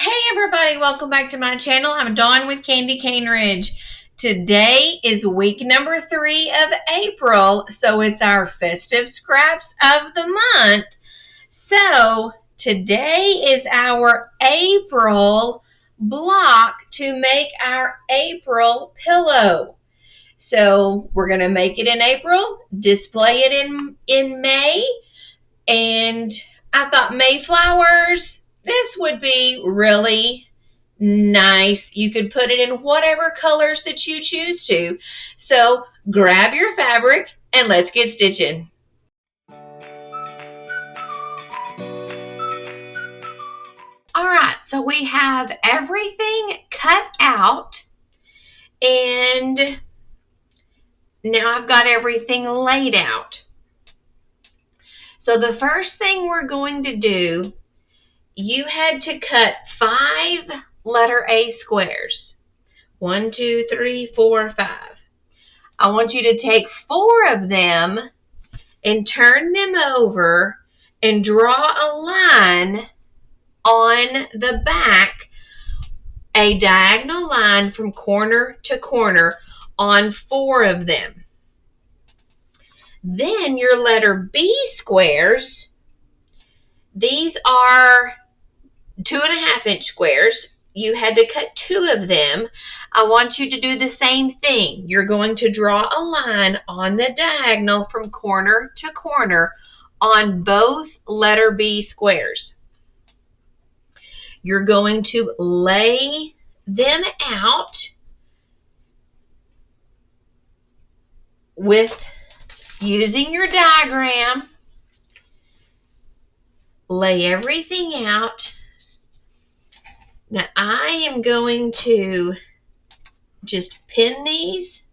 Hey everybody, welcome back to my channel. I'm Dawn with Candy Cane Ridge. Today is week number 3 of April, so it's our festive scraps of the month. So today is our April block to make our April pillow. So we're going to make it in April, display it in May, and I thought Mayflowers, this would be really nice. You could put it in whatever colors that you choose to. So grab your fabric and let's get stitching. All right, so we have everything cut out and now I've got everything laid out. So the first thing we're going to do, you had to cut 5 letter A squares. 1, 2, 3, 4, 5. I want you to take 4 of them and turn them over and draw a line on the back, a diagonal line from corner to corner on 4 of them. Then your letter B squares, these are 2.5 inch squares. You had to cut 2 of them. I want you to do the same thing. You're going to draw a line on the diagonal from corner to corner on both letter B squares. You're going to lay them out with using your diagram. Lay everything out. Now I am going to just pin these.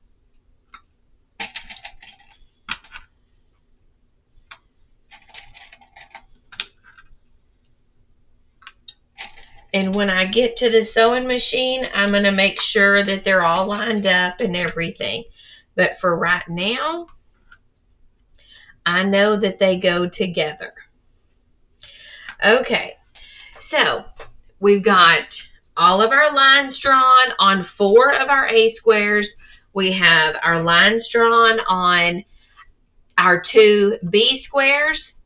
And when I get to the sewing machine, I'm going to make sure that they're all lined up and everything. But for right now, I know that they go together. Okay, so we've got all of our lines drawn on 4 of our A squares. We have our lines drawn on our 2 B squares.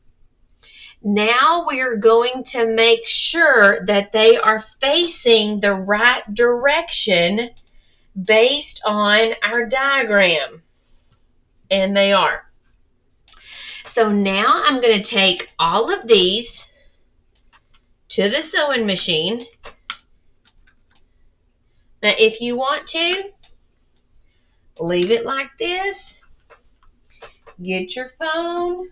Now we're going to make sure that they are facing the right direction based on our diagram. And they are. So now I'm going to take all of these to the sewing machine. Now if you want to, leave it like this. Get your phone.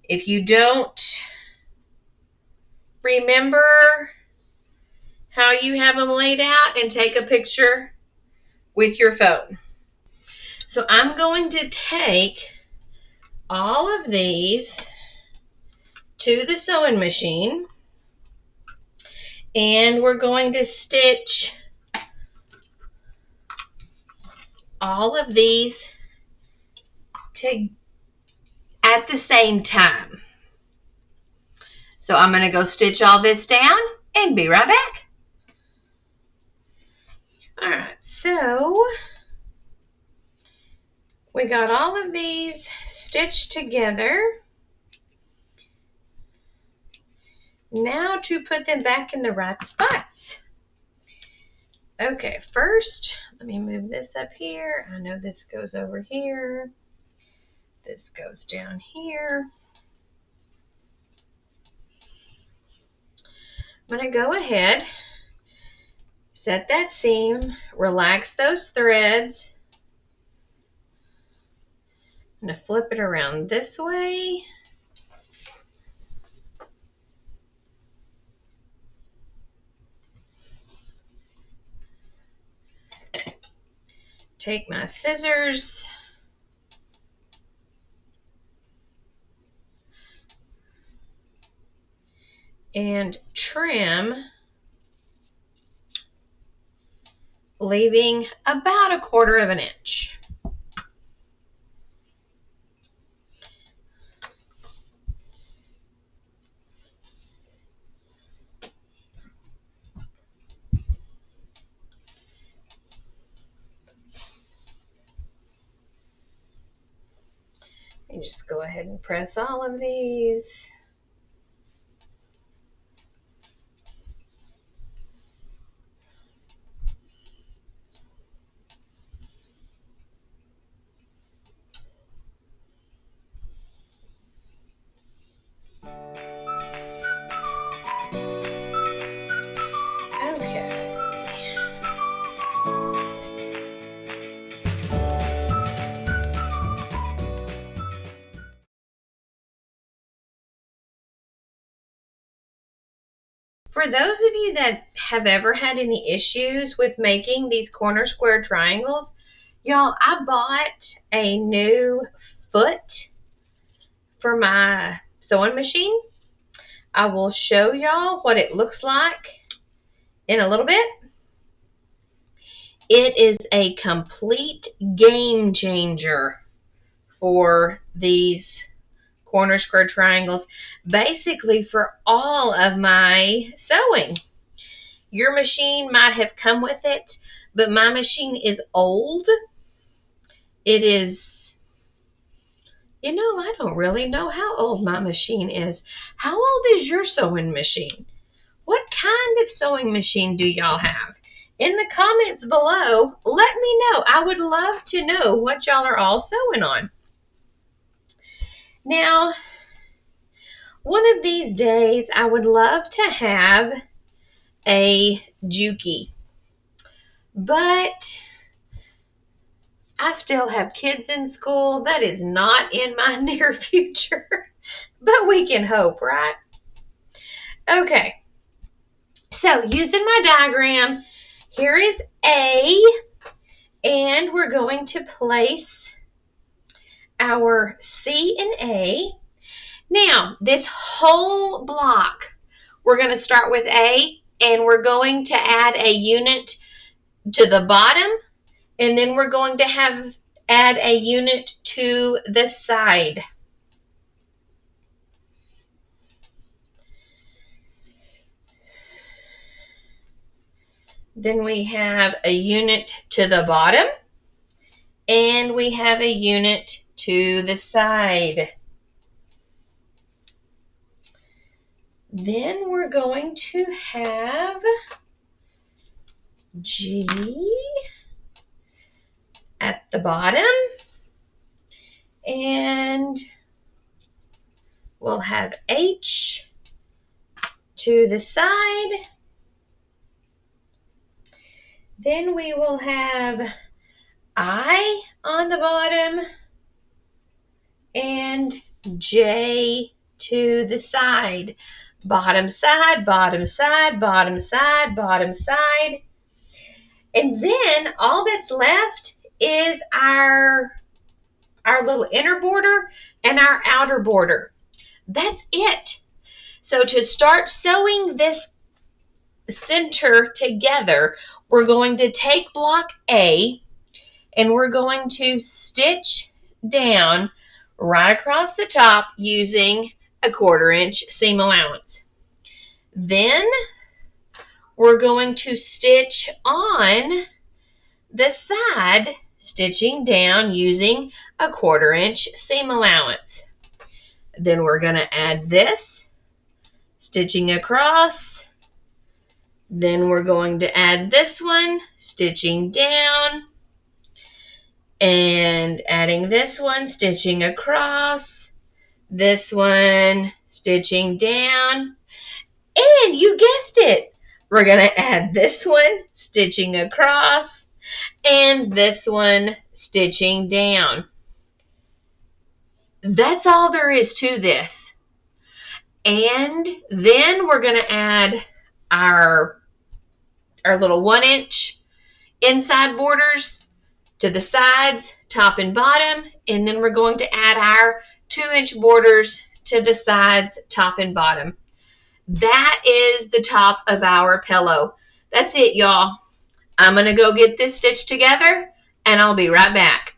If you don't remember how you have them laid out, and take a picture with your phone. So I'm going to take all of these to the sewing machine and we're going to stitch all of these at the same time. So I'm going to go stitch all this down and be right back. All right, so we got all of these stitched together. Now to put them back in the right spots. Okay, first, let me move this up here. I know this goes over here. This goes down here. I'm going to go ahead, set that seam, relax those threads. I'm going to flip it around this way. Take my scissors. And trim, leaving about 1/4 inch. You just go ahead and press all of these. Okay. For those of you that have ever had any issues with making these corner square triangles, y'all, I bought a new foot for my sewing machine. I will show y'all what it looks like in a little bit. It is a complete game changer for these corner square triangles, basically for all of my sewing. Your machine might have come with it, but my machine is old. It is, I don't really know how old my machine is. How old is your sewing machine? What kind of sewing machine do y'all have? In the comments below, let me know. I would love to know what y'all are all sewing on. Now, one of these days, I would love to have a Juki, but I still have kids in school. That is not in my near future, but we can hope, right? Okay, so using my diagram, here is A, and we're going to place our C and A. Now, this whole block, we're going to start with A, and we're going to add a unit to the bottom, and then we're going to add a unit to the side. Then we have a unit to the bottom, and we have a unit to the side. Then we're going to have G at the bottom, and we'll have H to the side. Then we will have I on the bottom and J to the side. Bottom side, bottom side, bottom side, bottom side. And then all that's left is our little inner border and our outer border. That's it. So to start sewing this center together, we're going to take block A and we're going to stitch down right across the top using a 1/4 inch seam allowance. Then we're going to stitch on the side, stitching down using a 1/4 inch seam allowance. Then we're going to add this, stitching across. Then we're going to add this one, stitching down, and adding this one, stitching across, this one, stitching down, and you guessed it, we're going to add this one, stitching across, and this one, stitching down. That's all there is to this. And then we're going to add our little 1 inch inside borders to the sides, top and bottom, and then we're going to add our 2 inch borders to the sides, top and bottom. That is the top of our pillow. That's it, y'all. I'm going to go get this stitched together, and I'll be right back.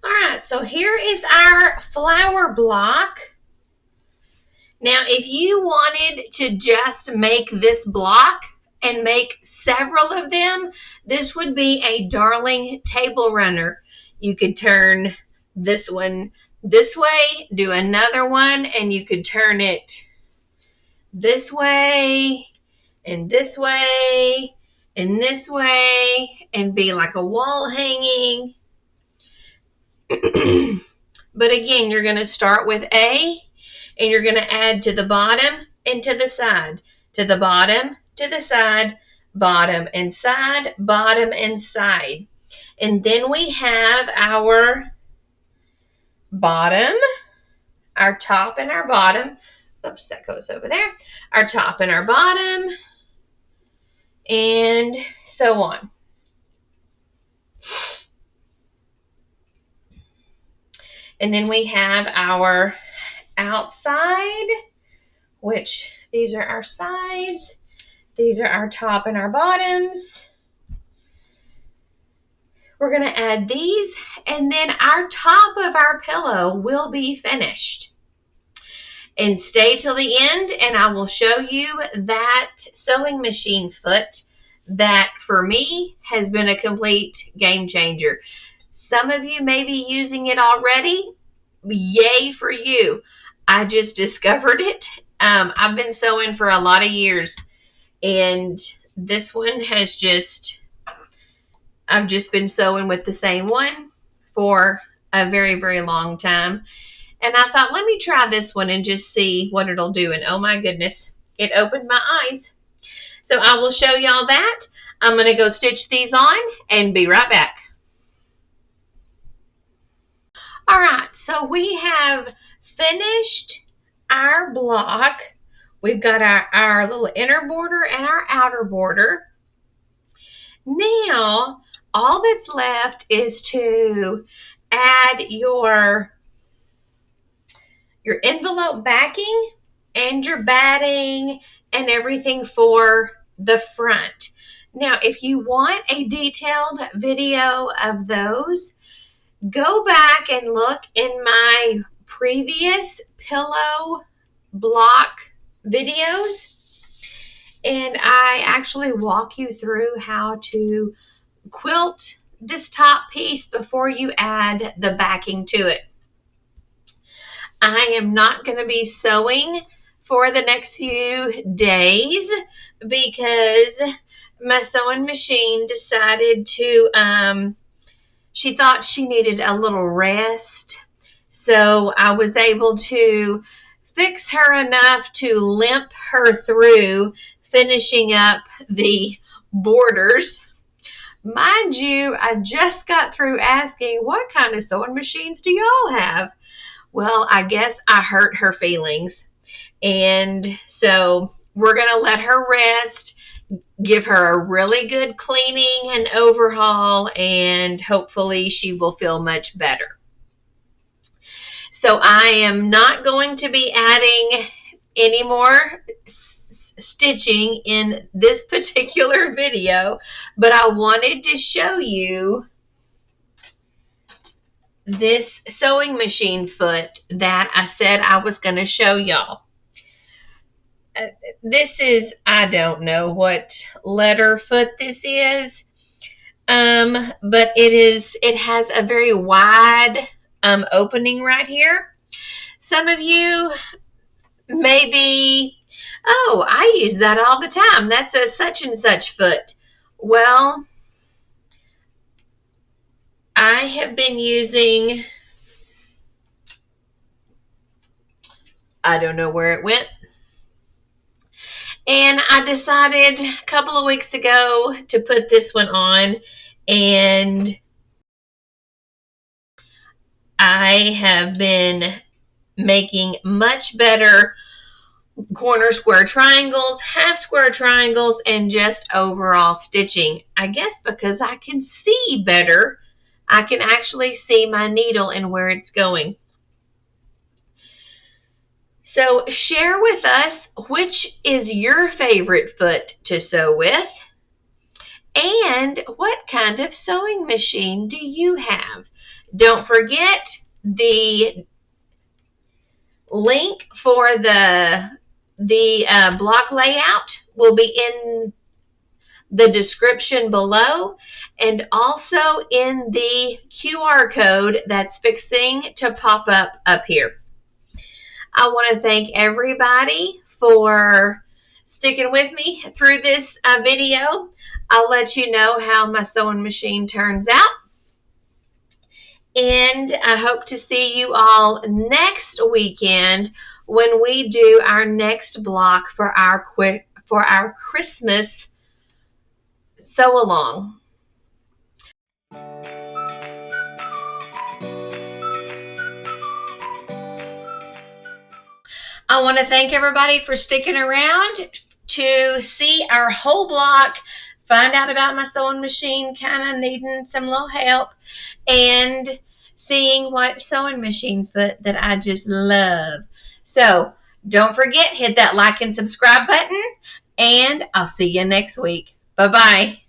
All right, so here is our flower block. Now, if you wanted to just make this block and make several of them, this would be a darling table runner. You could turn this one this way, do another one, and you could turn it this way and this way and this way and be like a wall hanging. But again, you're going to start with A, and you're going to add to the bottom and to the side, to the bottom, to the side, bottom and side, bottom and side. And then we have our bottom, our top and our bottom. Oops, that goes over there. Our top and our bottom, and so on. And then we have our outside, which these are our sides. These are our top and our bottoms. We're going to add these, and then our top of our pillow will be finished. And stay till the end, and I will show you that sewing machine foot that for me has been a complete game changer. Some of you may be using it already. Yay for you. I just discovered it. I've been sewing for a lot of years, and this one has I've just been sewing with the same one for a very, very long time. And I thought, let me try this one and just see what it'll do. And oh my goodness, it opened my eyes. So I will show y'all that. I'm going to go stitch these on and be right back. All right, so we have finished our block. We've got our little inner border and our outer border. Now, all that's left is to add your envelope backing and your batting and everything for the front. Now, if you want a detailed video of those, go back and look in my previous pillow block videos, and I actually walk you through how to quilt this top piece before you add the backing to it. I am not going to be sewing for the next few days because my sewing machine decided to, she thought she needed a little rest. So I was able to fix her enough to limp her through finishing up the borders. Mind you, I just got through asking, what kind of sewing machines do y'all have? Well, I guess I hurt her feelings. And so we're going to let her rest, give her a really good cleaning and overhaul, and hopefully she will feel much better. So I am not going to be adding any more stitching in this particular video, but I wanted to show you this sewing machine foot that I said I was going to show y'all. This is, I don't know what letter foot this is, but it has a very wide opening right here. Some of you may be, oh, I use that all the time. That's a such and such foot. Well, I have been using, I don't know where it went. And I decided a couple of weeks ago to put this one on, and I have been making much better corner square triangles, half square triangles, and just overall stitching. I guess because I can see better. I can actually see my needle and where it's going. So share with us which is your favorite foot to sew with, and what kind of sewing machine do you have? Don't forget the link for the block layout will be in the description below, and also in the QR code that's fixing to pop up here. I want to thank everybody for sticking with me through this video. I'll let you know how my sewing machine turns out. And I hope to see you all next weekend when we do our next block for our Christmas sew along. I want to thank everybody for sticking around to see our whole block, find out about my sewing machine, kind of needing some little help, and seeing what sewing machine foot that I just love. So don't forget, hit that like and subscribe button, and I'll see you next week. Bye-bye.